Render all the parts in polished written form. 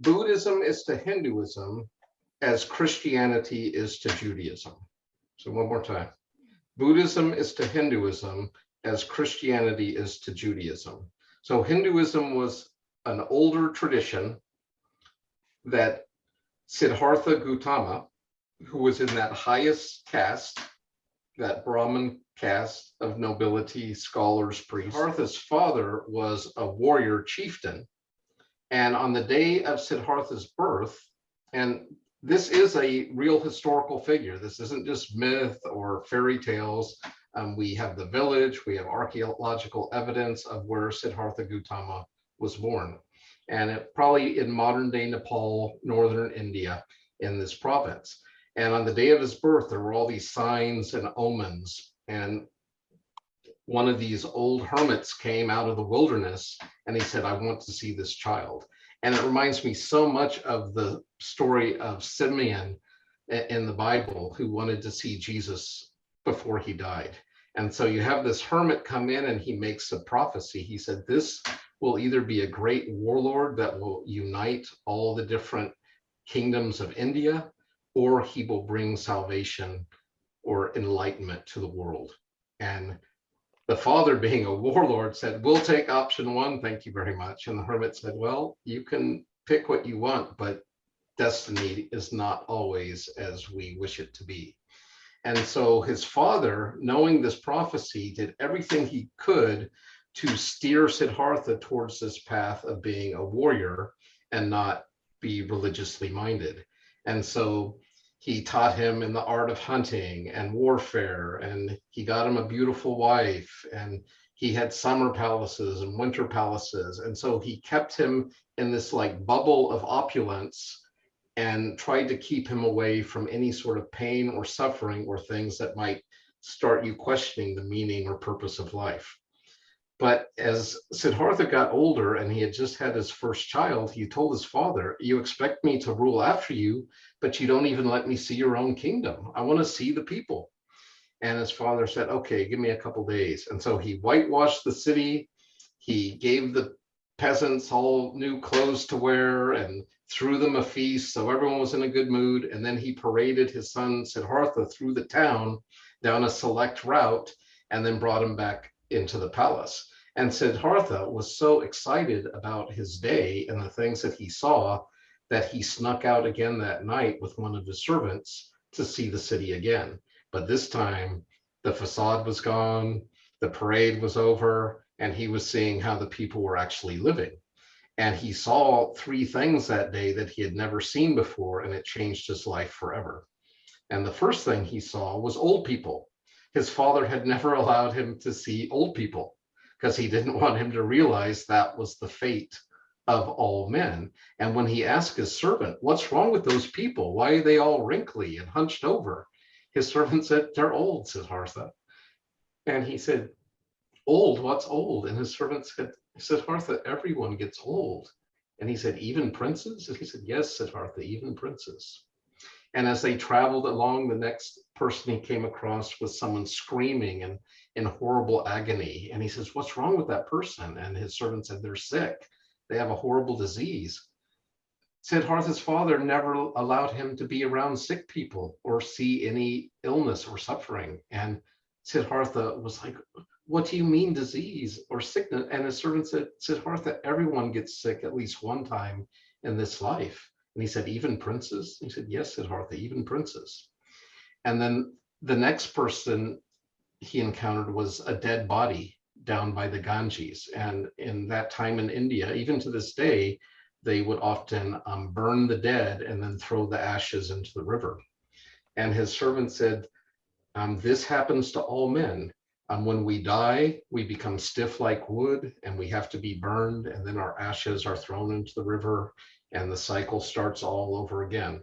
Buddhism is to Hinduism as Christianity is to Judaism. So one more time. Buddhism is to Hinduism as Christianity is to Judaism. So Hinduism was an older tradition that Siddhartha Gautama, who was in that highest caste, that Brahmin caste of nobility, scholars, priests. Siddhartha's father was a warrior chieftain. And on the day of Siddhartha's birth, and this is a real historical figure. This isn't just myth or fairy tales. We have the village, we have archaeological evidence of where Siddhartha Gautama was born. And probably in modern day Nepal, northern India, in this province. And on the day of his birth, there were all these signs and omens. And one of these old hermits came out of the wilderness and he said, I want to see this child. And it reminds me so much of the story of Simeon in the Bible, who wanted to see Jesus before he died. And so you have this hermit come in and he makes a prophecy. He said, this will either be a great warlord that will unite all the different kingdoms of India, or he will bring salvation or enlightenment to the world. And the father, being a warlord, said, we'll take option one, thank you very much. And the hermit said, well, you can pick what you want, but destiny is not always as we wish it to be. And so his father, knowing this prophecy, did everything he could to steer Siddhartha towards this path of being a warrior and not be religiously minded. And so he taught him in the art of hunting and warfare, and he got him a beautiful wife, and he had summer palaces and winter palaces. And so he kept him in this like bubble of opulence and tried to keep him away from any sort of pain or suffering or things that might start you questioning the meaning or purpose of life. But as Siddhartha got older and he had just had his first child, he told his father, you expect me to rule after you, but you don't even let me see your own kingdom. I want to see the people. And his father said, okay, give me a couple days. And so he whitewashed the city. He gave the peasants all new clothes to wear and threw them a feast. So everyone was in a good mood. And then he paraded his son Siddhartha through the town down a select route and then brought him back into the palace. And Siddhartha was so excited about his day and the things that he saw that he snuck out again that night with one of his servants to see the city again. But this time the facade was gone, the parade was over, and he was seeing how the people were actually living. And he saw three things that day that he had never seen before, and it changed his life forever. And the first thing he saw was old people. His father had never allowed him to see old people because he didn't want him to realize that was the fate of all men. And when he asked his servant, what's wrong with those people? Why are they all wrinkly and hunched over? His servant said, they're old, Siddhartha. And he said, old, what's old? And his servant said, Siddhartha, everyone gets old. And he said, even princes? And he said, yes, Siddhartha, even princes. And as they traveled along, the next person he came across was someone screaming and in horrible agony. And he says, what's wrong with that person? And his servant said, they're sick. They have a horrible disease. Siddhartha's father never allowed him to be around sick people or see any illness or suffering. And Siddhartha was like, what do you mean disease or sickness? And his servant said, Siddhartha, everyone gets sick at least one time in this life. And he said, even princes? He said, yes, Siddhartha, even princes. And then the next person he encountered was a dead body down by the Ganges. And in that time in India, even to this day, they would often burn the dead and then throw the ashes into the river. And his servant said, this happens to all men. When we die, we become stiff like wood and we have to be burned, and then our ashes are thrown into the river and the cycle starts all over again.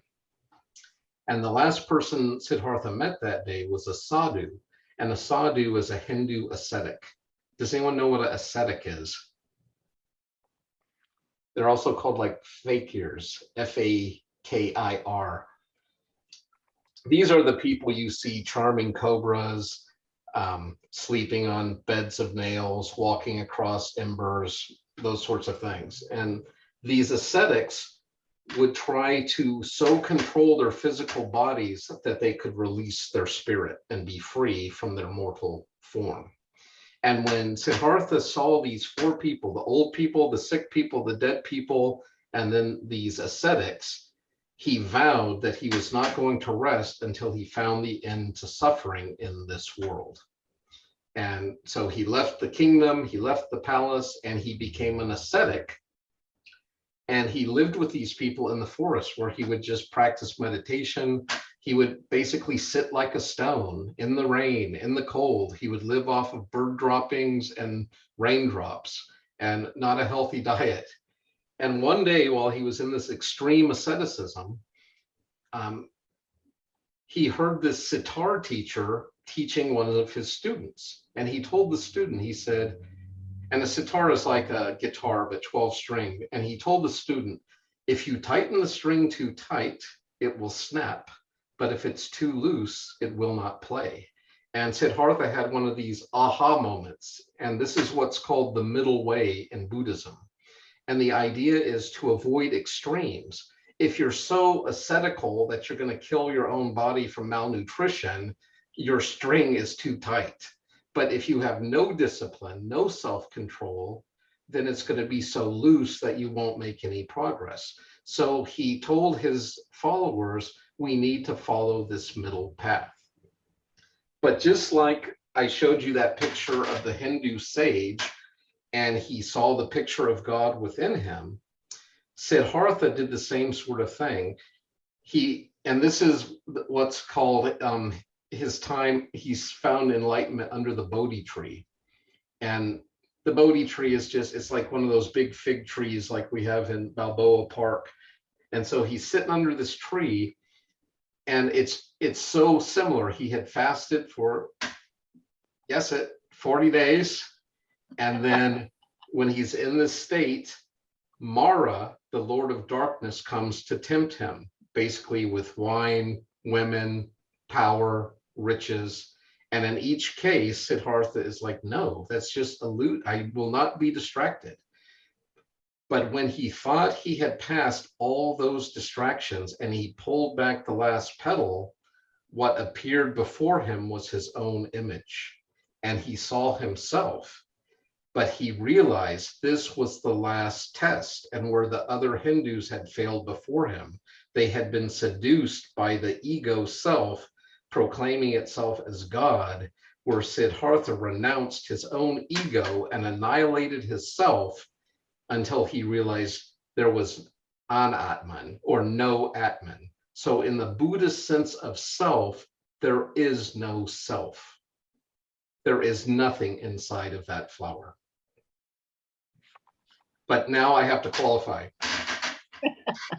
And the last person Siddhartha met that day was a sadhu. And a sadhu is a Hindu ascetic. Does anyone know what an ascetic is? They're also called like fakirs, F-A-K-I-R. These are the people you see charming cobras, sleeping on beds of nails, walking across embers, those sorts of things. And these ascetics would try to so control their physical bodies that they could release their spirit and be free from their mortal form. And when Siddhartha saw these four people, the old people, the sick people, the dead people, and then these ascetics, he vowed that he was not going to rest until he found the end to suffering in this world. And so he left the kingdom, he left the palace, and he became an ascetic. And he lived with these people in the forest where he would just practice meditation. He would basically sit like a stone in the rain, in the cold. He would live off of bird droppings and raindrops and not a healthy diet. And one day, while he was in this extreme asceticism, he heard this sitar teacher teaching one of his students. And he told the student, he said, and a sitar is like a guitar, but 12 string. And he told the student, if you tighten the string too tight, it will snap. But if it's too loose, it will not play. And Siddhartha had one of these aha moments. And this is what's called the middle way in Buddhism. And the idea is to avoid extremes. If you're so ascetical that you're going to kill your own body from malnutrition, your string is too tight. But if you have no discipline, no self-control, then it's going to be so loose that you won't make any progress. So he told his followers, we need to follow this middle path. But just like I showed you that picture of the Hindu sage, and he saw the picture of God within him, Siddhartha did the same sort of thing. And this is what's called his time, he's found enlightenment under the Bodhi tree. And the Bodhi tree is it's like one of those big fig trees like we have in Balboa Park. And so he's sitting under this tree, and it's so similar. He had fasted for, 40 days. And then when he's in this state, Mara, the Lord of Darkness, comes to tempt him, basically with wine, women, power, riches. And in each case, Siddhartha is like, no, that's just a loot. I will not be distracted. But when he thought he had passed all those distractions and he pulled back the last pedal, what appeared before him was his own image. And he saw himself. But he realized this was the last test, and where the other Hindus had failed before him, they had been seduced by the ego self, proclaiming itself as God, where Siddhartha renounced his own ego and annihilated his self until he realized there was anatman, or no atman. So in the Buddhist sense of self, there is no self. There is nothing inside of that flower. But now I have to qualify,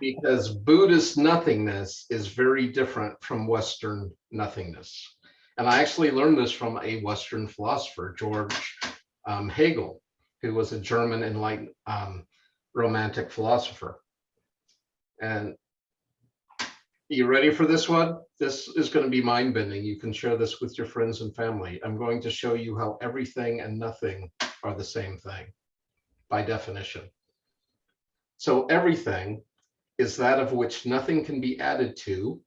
because Buddhist nothingness is very different from Western nothingness. And I actually learned this from a Western philosopher, George Hegel, who was a German enlightened romantic philosopher. And you ready for this one? This is going to be mind-bending. You can share this with your friends and family. I'm going to show you how everything and nothing are the same thing, by definition. So everything is that of which nothing can be added to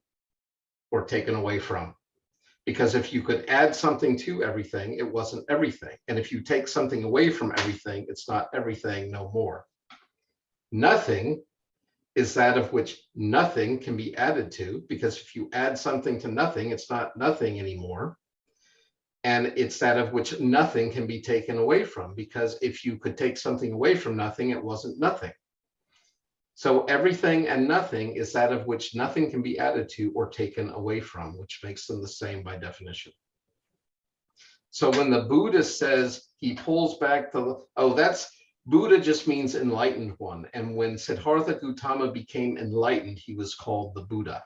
or taken away from. Because if you could add something to everything, it wasn't everything. And if you take something away from everything, it's not everything no more. Nothing is that of which nothing can be added to, because if you add something to nothing, it's not nothing anymore. And it's that of which nothing can be taken away from, because if you could take something away from nothing, it wasn't nothing. So everything and nothing is that of which nothing can be added to or taken away from, which makes them the same by definition. So when the Buddha says he pulls back Buddha just means enlightened one. And when Siddhartha Gautama became enlightened, he was called the Buddha.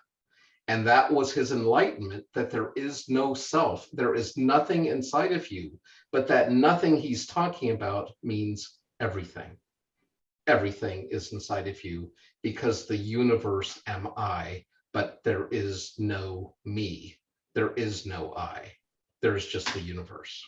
And that was his enlightenment, that there is no self, there is nothing inside of you, but that nothing he's talking about means everything. Everything is inside of you, because the universe am I, but there is no me. There is no I. There's just the universe.